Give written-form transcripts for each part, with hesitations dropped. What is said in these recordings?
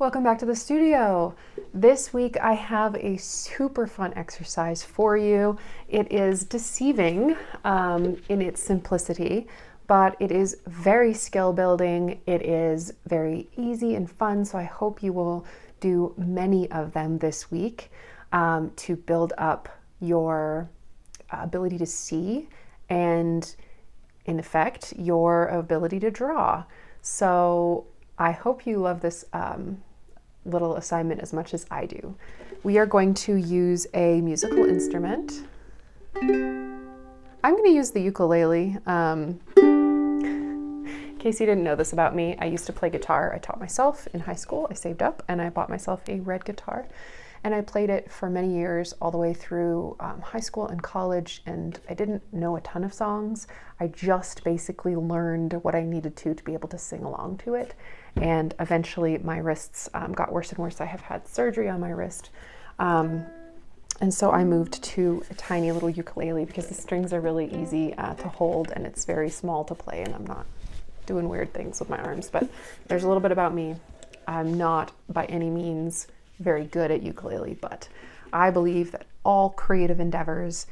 Welcome back to the studio. This week I have a super fun exercise for you. It is deceiving in its simplicity, but it is very skill building. It is very easy and fun, so I hope you will do many of them this week to build up your ability to see and, in effect, your ability to draw. So I hope you love this little assignment as much as I do. We are going to use a musical instrument. I'm going to use the ukulele. In case you didn't know this about me, I used to play guitar. I taught myself in high school. I saved up and I bought myself a red guitar. And I played it for many years, all the way through high school and college, and I didn't know a ton of songs. I just basically learned what I needed to be able to sing along to it. And eventually my wrists got worse and worse. I have had surgery on my wrist. And so I moved to a tiny little ukulele because the strings are really easy to hold and it's very small to play, and I'm not doing weird things with my arms. But there's a little bit about me. I'm not by any means very good at ukulele, but I believe that all creative endeavors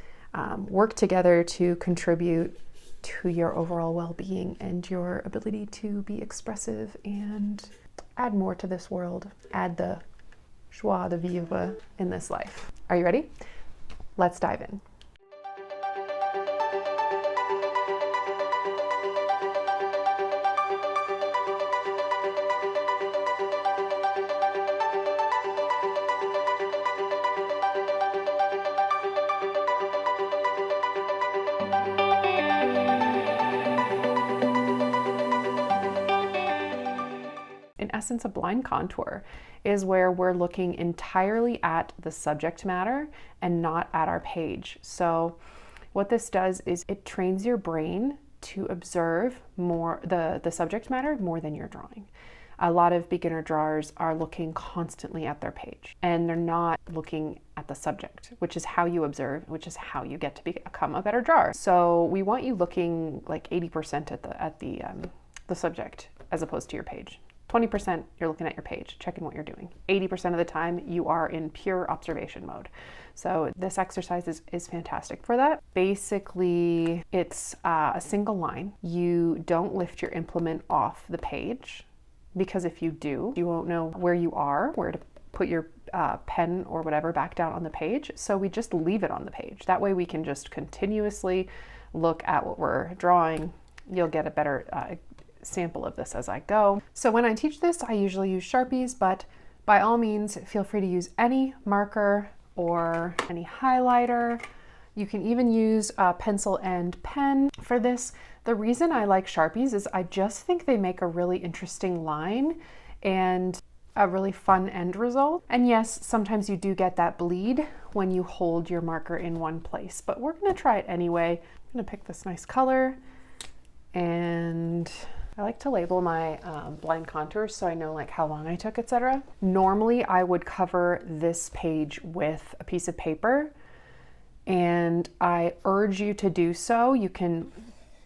work together to contribute to your overall well-being and your ability to be expressive and add more to this world, add the joie de vivre in this life. Are you ready? Let's dive in. In essence, a blind contour is where we're looking entirely at the subject matter and not at our page. So what this does is it trains your brain to observe more the subject matter more than you're drawing. A lot of beginner drawers are looking constantly at their page and they're not looking at the subject, which is how you observe, which is how you get to become a better drawer. So we want you looking like 80% at the subject as opposed to your page. 20% you're looking at your page, checking what you're doing. 80% of the time you are in pure observation mode. So this exercise is fantastic for that. Basically, it's a single line. You don't lift your implement off the page, because if you do, you won't know where you are, where to put your pen or whatever back down on the page. So we just leave it on the page. That way we can just continuously look at what we're drawing. You'll get a better sample of this as I go. So when I teach this, I usually use Sharpies, but by all means, feel free to use any marker or any highlighter. You can even use pencil and pen for this. The reason I like Sharpies is I just think they make a really interesting line and a really fun end result. And yes, sometimes you do get that bleed when you hold your marker in one place, but we're gonna try it anyway. I'm gonna pick this nice color, and I like to label my blind contours so I know like how long I took, etc. Normally I would cover this page with a piece of paper, and I urge you to do so. You can,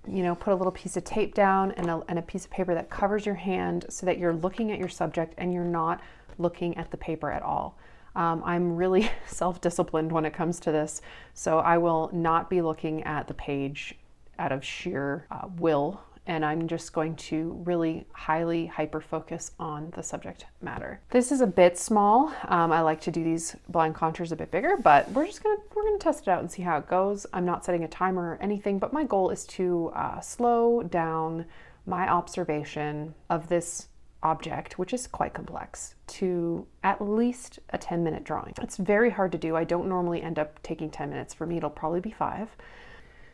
put a little piece of tape down and a piece of paper that covers your hand so that you're looking at your subject and you're not looking at the paper at all. I'm really self-disciplined when it comes to this, so I will not be looking at the page out of sheer will. And I'm just going to really highly hyper-focus on the subject matter. This is a bit small. I like to do these blind contours a bit bigger, but we're gonna test it out and see how it goes. I'm not setting a timer or anything, but my goal is to slow down my observation of this object, which is quite complex, to at least a 10-minute drawing. It's very hard to do. I don't normally end up taking 10 minutes. For me, it'll probably be 5.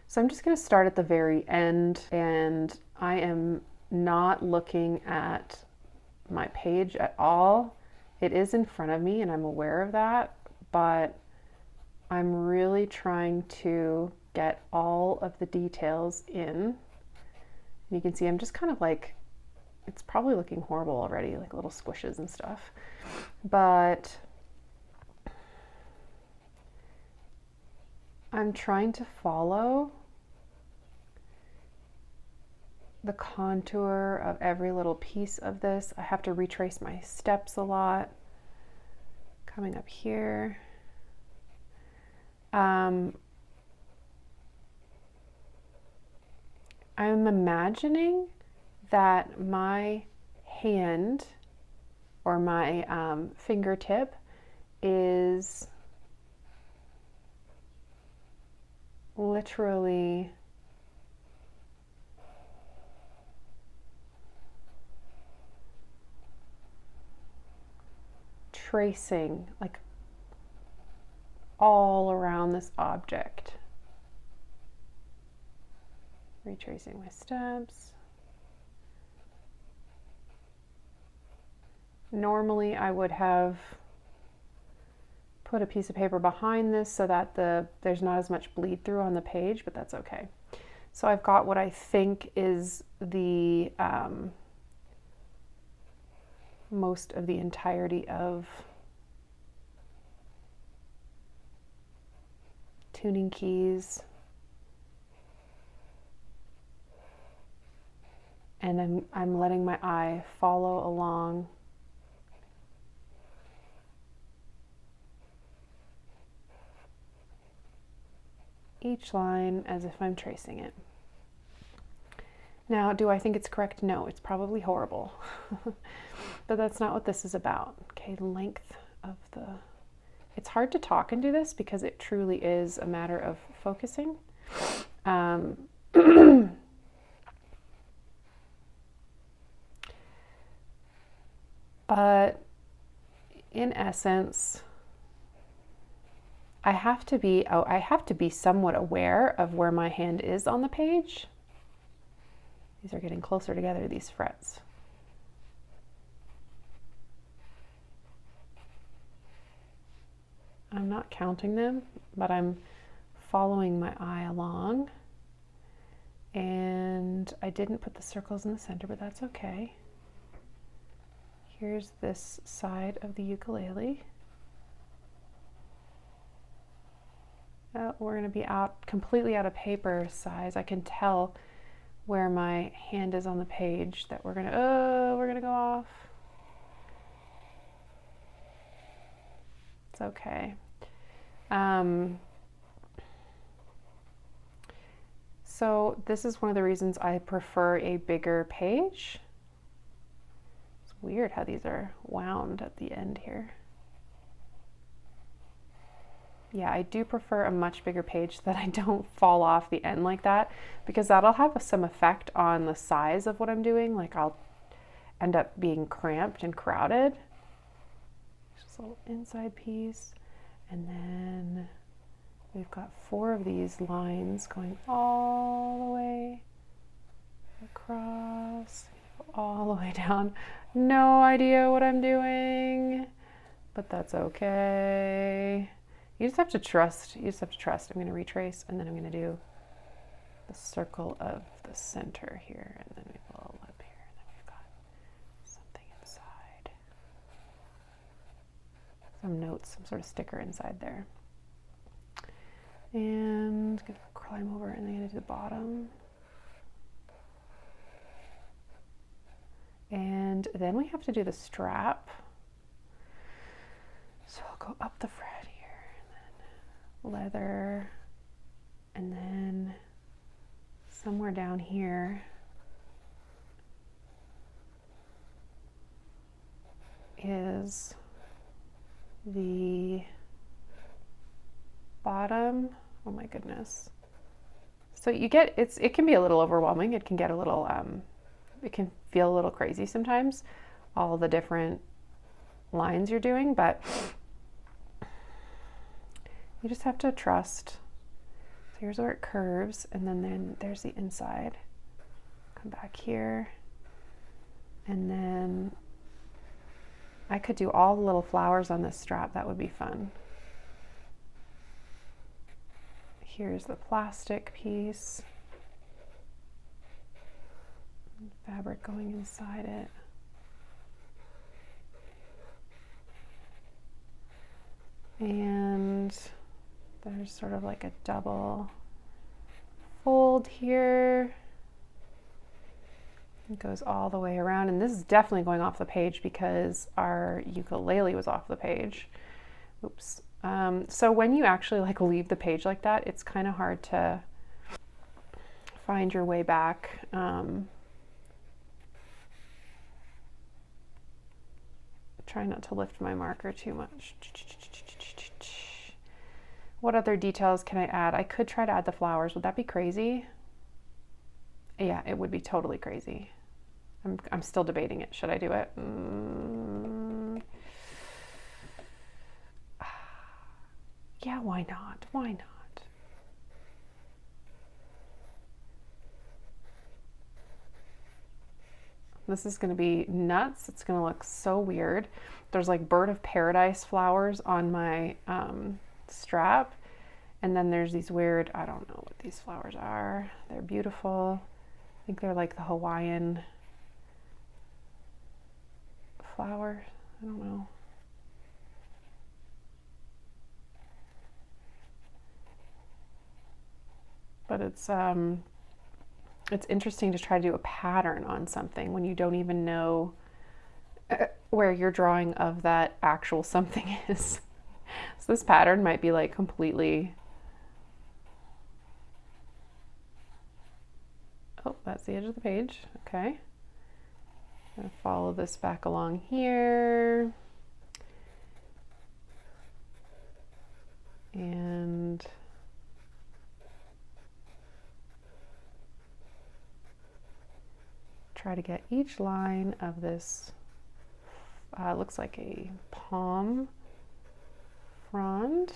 So I'm just going to start at the very end, and I am not looking at my page at all. It is in front of me and I'm aware of that, but I'm really trying to get all of the details in. You can see I'm just kind of like, it's probably looking horrible already, like little squishes and stuff, but I'm trying to follow the contour of every little piece of this. I have to retrace my steps a lot. Coming up here. I'm imagining that my hand or my fingertip is literally tracing like all around this object. Retracing my steps. Normally I would have put a piece of paper behind this so that there's not as much bleed through on the page, but that's okay. So I've got what I think is the most of the entirety of tuning keys, and I'm letting my eye follow along each line as if I'm tracing it. Now, do I think it's correct? No, it's probably horrible. But that's not what this is about. Okay, length of the... It's hard to talk and do this because it truly is a matter of focusing. But in essence, I have to be somewhat aware of where my hand is on the page. These are getting closer together, these frets. I'm not counting them, but I'm following my eye along. And I didn't put the circles in the center, but that's okay. Here's this side of the ukulele. We're going to be completely out of paper size. I can tell where my hand is on the page that we're going to go off. It's okay. So this is one of the reasons I prefer a bigger page. It's weird how these are wound at the end here. Yeah, I do prefer a much bigger page so that I don't fall off the end like that, because that'll have some effect on the size of what I'm doing. Like I'll end up being cramped and crowded. Just a little inside piece. And then we've got 4 of these lines going all the way across, all the way down. No idea what I'm doing, but that's okay. You just have to trust. I'm going to retrace, and then I'm going to do the circle of the center here, and then we have a little lip here, and then we've got something inside. Some notes, some sort of sticker inside there. And I'm going to climb over, and then I'm going to do the bottom. And then we have to do the strap. So I'll go up the fret here. Leather, and then somewhere down here is the bottom. Oh my goodness. So you get, it can be a little overwhelming. It can get a little, it can feel a little crazy sometimes, all the different lines you're doing, but you just have to trust. So here's where it curves, and then there's the inside. Come back here, and then I could do all the little flowers on this strap. That would be fun. Here's the plastic piece. Fabric going inside it. And there's sort of like a double fold here. It goes all the way around, and this is definitely going off the page because our ukulele was off the page. Oops. So when you actually like leave the page like that, it's kind of hard to find your way back. Try not to lift my marker too much. What other details can I add? I could try to add the flowers. Would that be crazy? Yeah, it would be totally crazy. I'm still debating it. Should I do it? Yeah, why not? Why not? This is going to be nuts. It's going to look so weird. There's like bird of paradise flowers on my strap. And then there's these weird, I don't know what these flowers are. They're beautiful. I think they're like the Hawaiian flower. I don't know. But it's interesting to try to do a pattern on something when you don't even know where your drawing of that actual something is. So this pattern might be like completely, oh, that's the edge of the page. Okay. I'm gonna follow this back along here. And try to get each line of this, looks like a palm frond.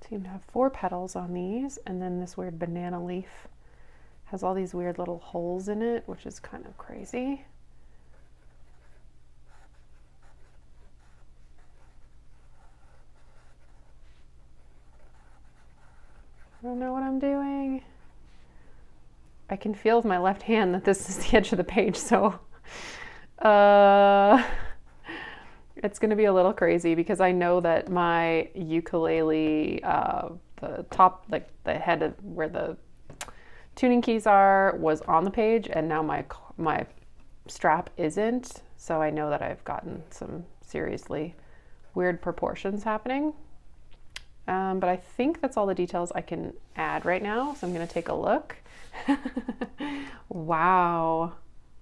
Seem to have 4 petals on these, and then this weird banana leaf has all these weird little holes in it, which is kind of crazy. I don't know what I'm doing. I can feel with my left hand that this is the edge of the page, so it's going to be a little crazy because I know that my ukulele, the top, like the head of where the tuning keys are, was on the page, and now my strap isn't. So I know that I've gotten some seriously weird proportions happening. But I think that's all the details I can add right now. So I'm going to take a look. Wow.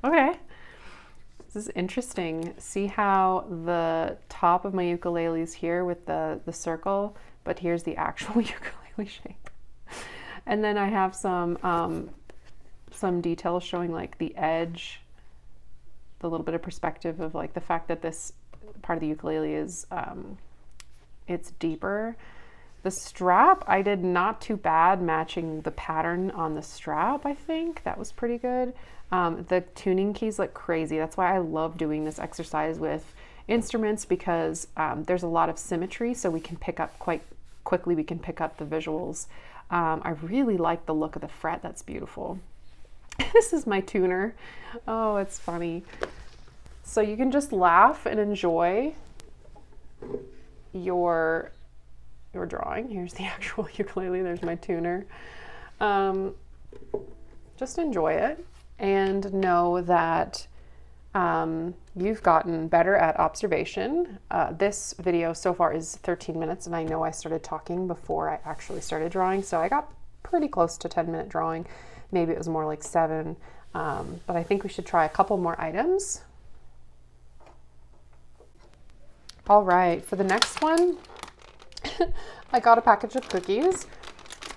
Okay. This is interesting. See how the top of my ukulele is here with the circle, but here's the actual ukulele shape. And then I have some details showing like the edge, the little bit of perspective of like the fact that this part of the ukulele is, it's deeper. The strap, I did not too bad matching the pattern on the strap. I think that was pretty good. The tuning keys look crazy. That's why I love doing this exercise with instruments, because there's a lot of symmetry, so we can pick up quite quickly, we can pick up the visuals. I really like the look of the fret. That's beautiful. This is my tuner. Oh, it's funny. So you can just laugh and enjoy your drawing. Here's the actual ukulele. There's my tuner. Just enjoy it and know that you've gotten better at observation. This video so far is 13 minutes, and I know I started talking before I actually started drawing, so I got pretty close to 10-minute drawing. Maybe it was more like 7, but I think we should try a couple more items. All right, for the next one, I got a package of cookies.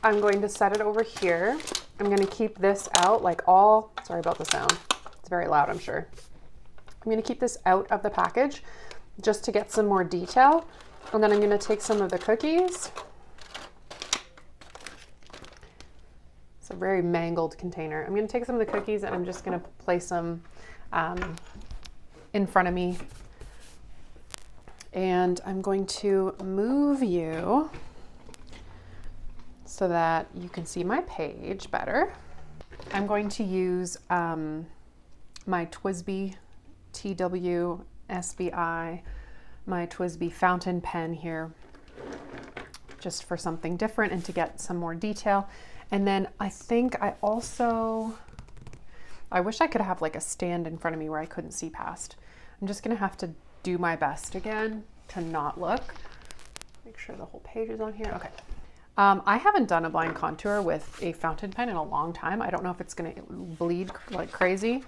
I'm going to set it over here. I'm going to keep this out like all, sorry about the sound. It's very loud, I'm sure. I'm going to keep this out of the package just to get some more detail. And then I'm going to take some of the cookies. It's a very mangled container. I'm going to take some of the cookies and I'm just going to place them in front of me. And I'm going to move you so that you can see my page better. I'm going to use my TWSBI TW SBI, my TWSBI fountain pen here, just for something different and to get some more detail. And then I think I wish I could have like a stand in front of me where I couldn't see past. I'm just gonna have to do my best again to not look. Make sure the whole page is on here. Okay. I haven't done a blind contour with a fountain pen in a long time. I don't know if it's gonna bleed like crazy.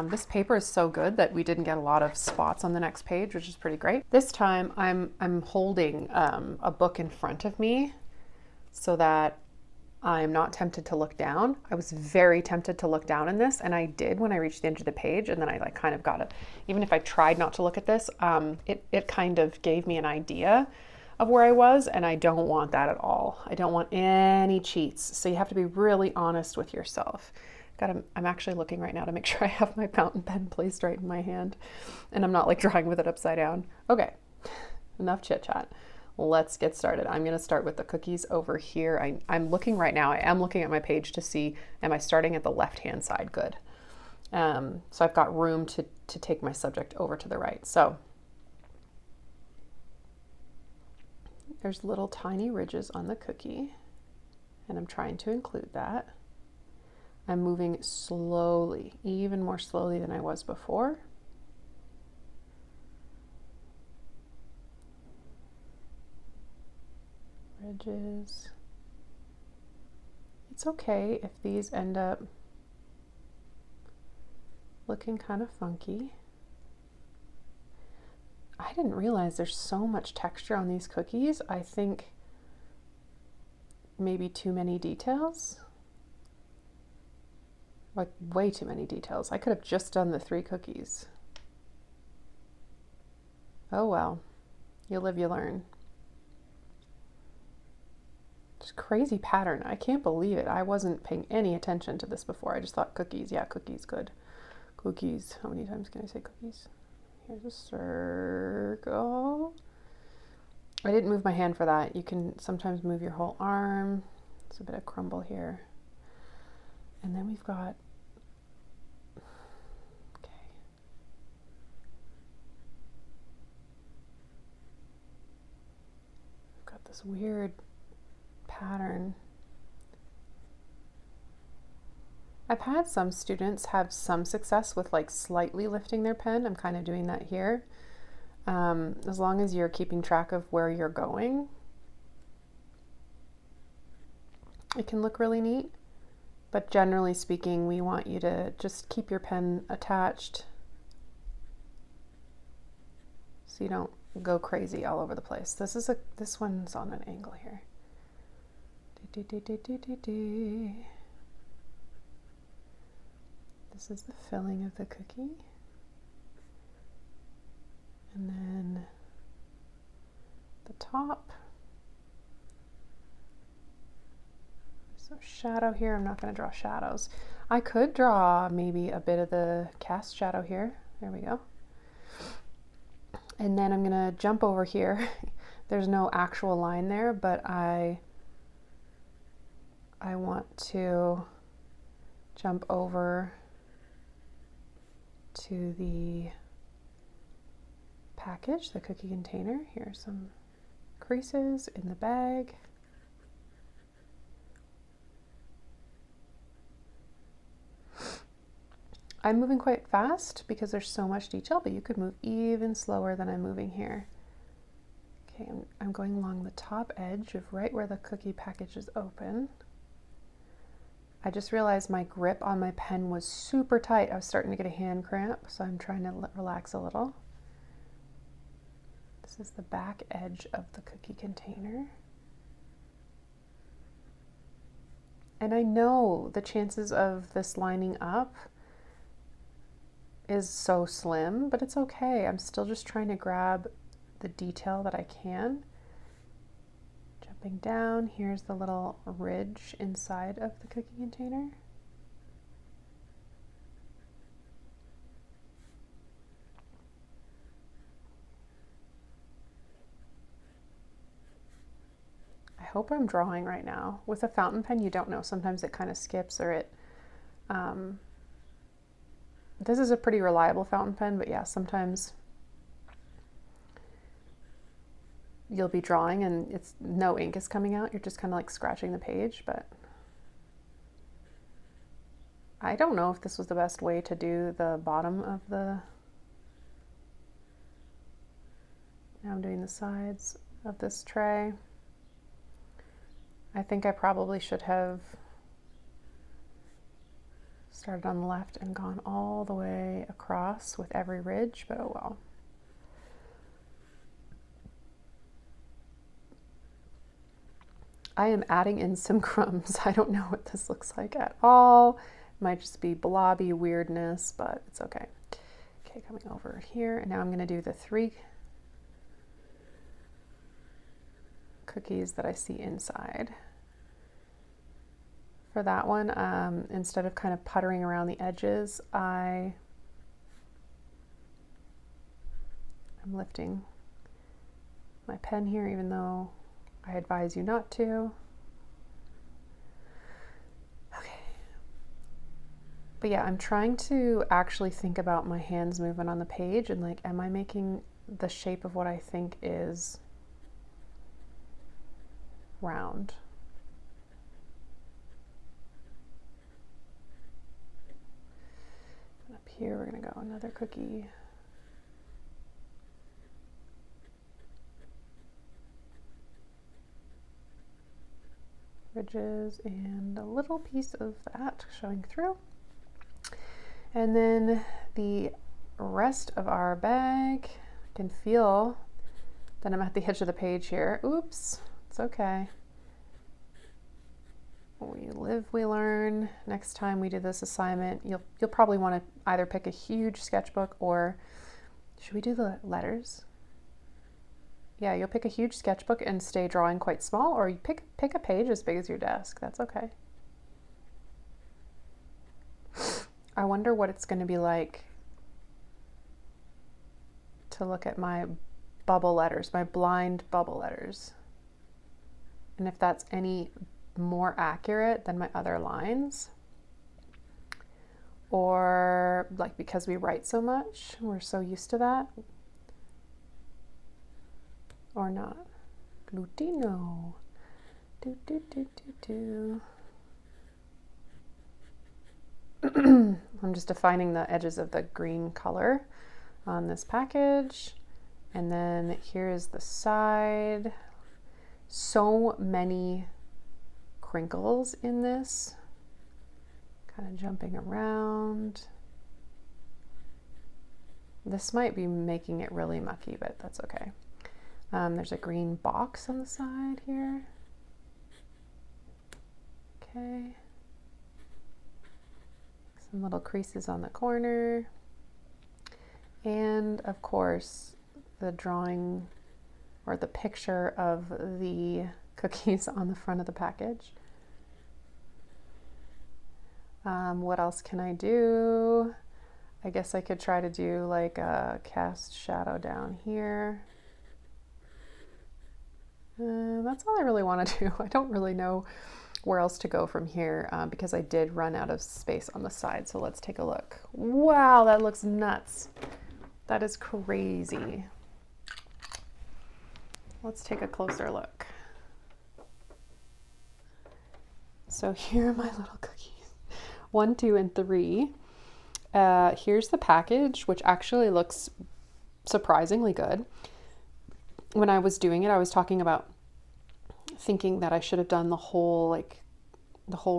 This paper is so good that we didn't get a lot of spots on the next page, which is pretty great. This time I'm holding a book in front of me so that I'm not tempted to look down. I was very tempted to look down in this, and I did when I reached the end of the page, and then I like kind of got it. Even if I tried not to look at this, it kind of gave me an idea of where I was, and I don't want that at all. I don't want any cheats. So you have to be really honest with yourself. I'm actually looking right now to make sure I have my fountain pen placed right in my hand and I'm not like drawing with it upside down. Okay, enough chit chat. Let's get started. I'm going to start with the cookies over here. I'm looking right now. I am looking at my page to see, am I starting at the left-hand side? Good. So I've got room to take my subject over to the right. So there's little tiny ridges on the cookie, and I'm trying to include that. I'm moving slowly, even more slowly than I was before. Ridges. It's okay if these end up looking kind of funky. I didn't realize there's so much texture on these cookies. I think maybe too many details. Like way too many details. I could have just done the 3 cookies. Oh well, you live, you learn. Just crazy pattern. I can't believe it. I wasn't paying any attention to this before. I just thought cookies, yeah, cookies, good. Cookies, how many times can I say cookies? Here's a circle. I didn't move my hand for that. You can sometimes move your whole arm. There's a bit of crumble here. And then we've got, okay. We've got this weird pattern. I've had some students have some success with like slightly lifting their pen. I'm kind of doing that here. As long as you're keeping track of where you're going, it can look really neat. But generally speaking, we want you to just keep your pen attached so you don't go crazy all over the place. This one's on an angle here. This is the filling of the cookie. And then the top. So shadow here, I'm not going to draw shadows. I could draw maybe a bit of the cast shadow here. There we go. And then I'm going to jump over here. There's no actual line there, but I want to jump over to the package, the cookie container. Here are some creases in the bag. I'm moving quite fast because there's so much detail, but you could move even slower than I'm moving here. Okay, I'm going along the top edge of right where the cookie package is open. I just realized my grip on my pen was super tight. I was starting to get a hand cramp, so I'm trying to relax a little. This is the back edge of the cookie container. And I know the chances of this lining up is so slim, but it's okay. I'm still just trying to grab the detail that I can. Jumping down, here's the little ridge inside of the cookie container. I hope I'm drawing right now. With a fountain pen, you don't know. Sometimes it kind of skips or it, this is a pretty reliable fountain pen, but yeah, sometimes you'll be drawing and it's no ink is coming out. You're just kind of like scratching the page, but I don't know if this was the best way to do the bottom of the, now I'm doing the sides of this tray. I think I probably should have started on the left and gone all the way across with every ridge, but oh well. I am adding in some crumbs. I don't know what this looks like at all. It might just be blobby weirdness, but it's okay. Okay, coming over here, and now I'm gonna do the 3 cookies that I see inside. For that one, instead of kind of puttering around the edges, I'm lifting my pen here, even though I advise you not to. Okay. But yeah, I'm trying to actually think about my hands moving on the page and like, am I making the shape of what I think is round? And up here, we're gonna go another cookie. Ridges and a little piece of that showing through. And then the rest of our bag, I can feel that I'm at the edge of the page here. Oops, it's okay. We live, we learn. Next time we do this assignment, you'll probably want to either pick a huge sketchbook, or should we do the letters? Yeah, you'll pick a huge sketchbook and stay drawing quite small, or you pick a page as big as your desk. That's okay. I wonder what it's going to be like to look at my bubble letters, my blind bubble letters, and if that's any more accurate than my other lines, or like because we write so much, we're so used to that, or not. Glutino. Do, do, do, do, do. I'm just defining the edges of the green color on this package. And then here's the side. So many crinkles in this. Kind of jumping around. This might be making it really mucky, but that's okay. There's a green box on the side here. Okay. Some little creases on the corner. And of course, the drawing or the picture of the cookies on the front of the package. What else can I do? I guess I could try to do like a cast shadow down here. That's all I really want to do. I don't really know where else to go from here because I did run out of space on the side. So let's take a look. Wow, that looks nuts. That is crazy. Let's take a closer look. So here are my little cookies. 1, 2, and 3. Here's the package, which actually looks surprisingly good. When I was doing it, I was talking about thinking that I should have done the whole,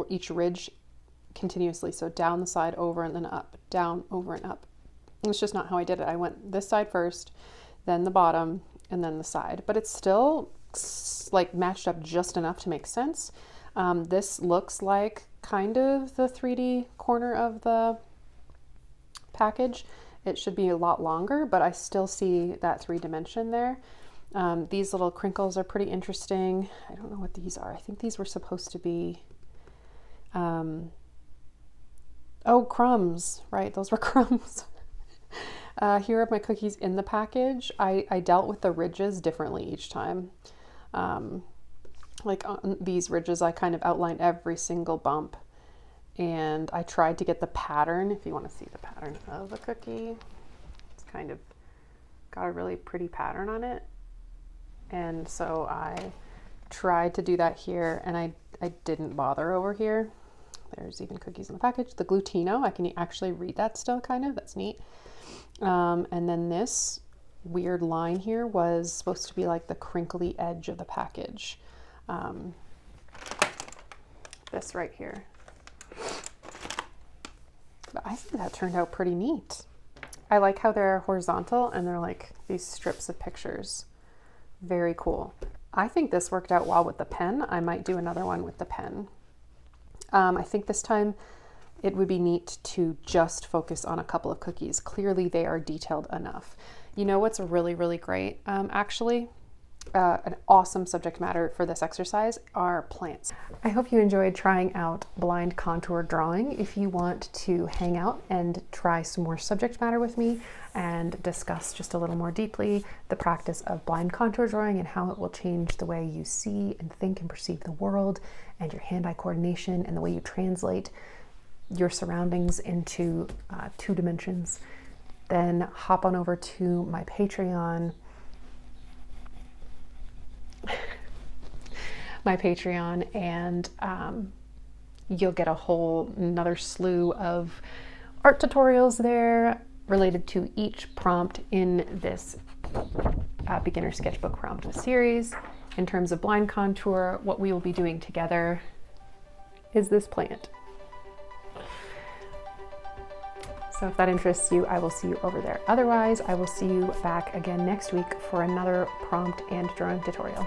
each ridge continuously. So down the side, over, and then up, down, over, and up. It's just not how I did it. I went this side first, then the bottom, and then the side. But it's still like matched up just enough to make sense. This looks like kind of the 3D corner of the package. It should be a lot longer, but I still see that 3 dimension there. These little crinkles are pretty interesting. I don't know what these are. I think these were supposed to be, oh, crumbs, right? Those were crumbs. Here are my cookies in the package. I dealt with the ridges differently each time. like on these ridges, I kind of outlined every single bump, and I tried to get the pattern. If you want to see the pattern of a cookie, it's kind of got a really pretty pattern on it. And so I tried to do that here, and I didn't bother over here. There's even cookies in the package. The glutino, I can actually read that still, kind of. That's neat. And then this weird line here was supposed to be like the crinkly edge of the package. This right here. But I think that turned out pretty neat. I like how they're horizontal and they're like these strips of pictures. Very cool. I think this worked out well with the pen. I might do another one with the pen. I think this time it would be neat to just focus on a couple of cookies. Clearly they are detailed enough. You know what's really, really great? Actually, an awesome subject matter for this exercise are plants. I hope you enjoyed trying out blind contour drawing. If you want to hang out and try some more subject matter with me and discuss just a little more deeply the practice of blind contour drawing and how it will change the way you see and think and perceive the world and your hand-eye coordination and the way you translate your surroundings into 2 dimensions, then hop on over to my Patreon. And you'll get a whole another slew of art tutorials there related to each prompt in this beginner sketchbook prompt series. In terms of blind contour, what we will be doing together is this plant. So if that interests you, I will see you over there. Otherwise, I will see you back again next week for another prompt and drawing tutorial.